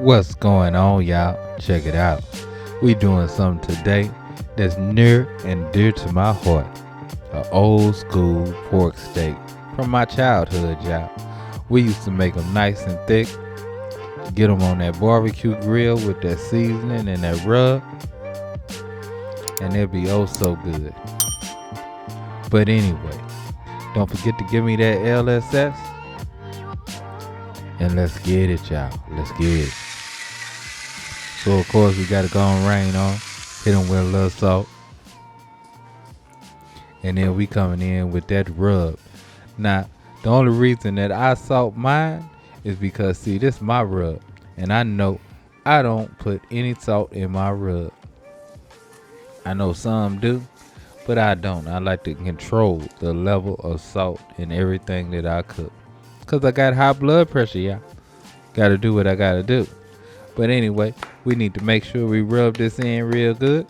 What's going on, y'all? Check it out. We doing something today that's near and dear to my heart. An old school pork steak from my childhood, y'all. We used to make them nice and thick, get them on that barbecue grill with that seasoning and that rub, and they'd be oh so good. But anyway, don't forget to give me that LSS, and let's get it, y'all. Let's get it. So of course we gotta go and rain on, hit them with a little salt, and then we coming in with that rub. Now the only reason that I salt mine is because see this my rub, and I know I don't put any salt in my rub. I know some do, but I don't. I like to control the level of salt in everything that I cook, cause I got high blood pressure, y'all. Gotta do what I gotta do. But anyway, we need to make sure we rub this in real good.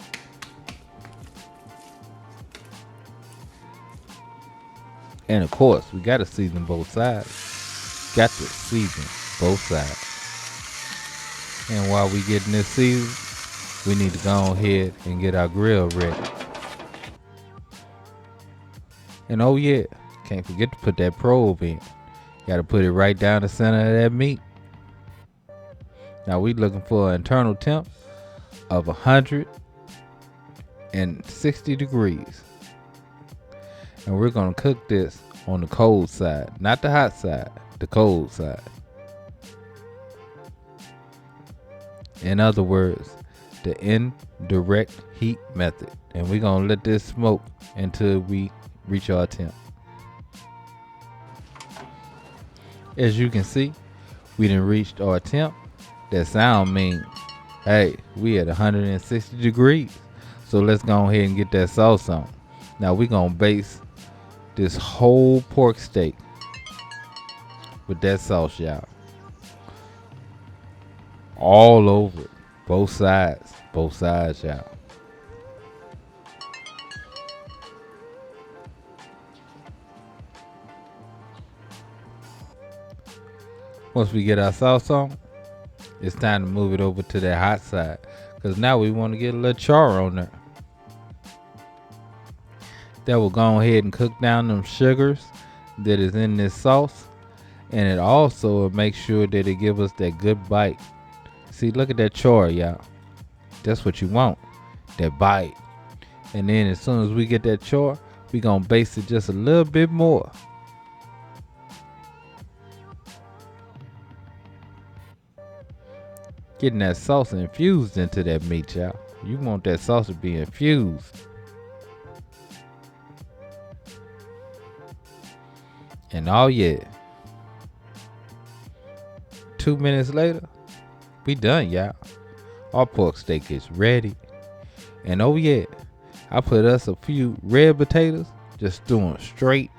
And of course, we got to season both sides. Got to season both sides. And while we getting this seasoned, we need to go ahead and get our grill ready. And oh yeah, can't forget to put that probe in. Got to put it right down the center of that meat. Now we looking for an internal temp of 160 degrees. And we're going to cook this on the cold side, not the hot side, the cold side. In other words, the indirect heat method. And we're going to let this smoke until we reach our temp. As you can see, we done reached our temp. That sound means, hey, we at 160 degrees. So let's go ahead and get that sauce on. Now we're going to base this whole pork steak with that sauce, y'all. All over it. Both sides, y'all. Once we get our sauce on, it's time to move it over to that hot side, because now we want to get a little char on there. That will go ahead and cook down them sugars that is in this sauce, and it also will make sure that it give us that good bite. See, look at that char, y'all. That's what you want, that bite. And then as soon as we get that char, we gonna baste it just a little bit more. Getting that sauce infused into that meat, y'all. You want that sauce to be infused. And oh yeah, 2 minutes later, we done, y'all. Our pork steak is ready. And oh yeah, I put us a few red potatoes, just threw them straight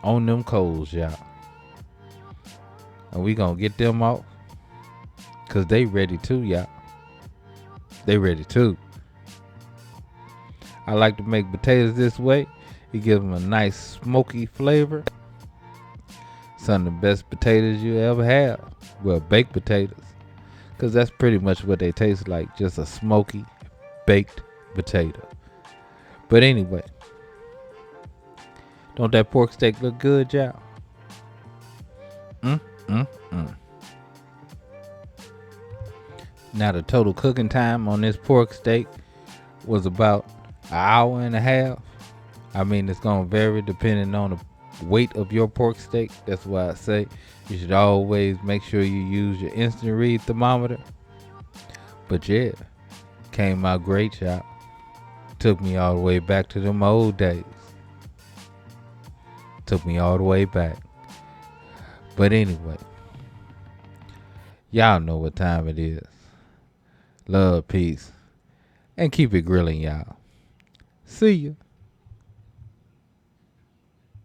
on them coals, y'all. And we gonna get them off, cause they ready too, y'all. They ready too. I like to make potatoes this way. It gives them a nice smoky flavor. Some of the best potatoes you ever have. Well, baked potatoes. Because that's pretty much what they taste like. Just a smoky, baked potato. But anyway. Don't that pork steak look good, y'all? Now the total cooking time on this pork steak was about an hour and a half. I mean, it's going to vary depending on the weight of your pork steak. That's why I say you should always make sure you use your instant read thermometer. But yeah, came out great, y'all. Took me all the way back to them old days. Took me all the way back. But anyway, y'all know what time it is. Love, peace, and keep it grilling, y'all. See ya.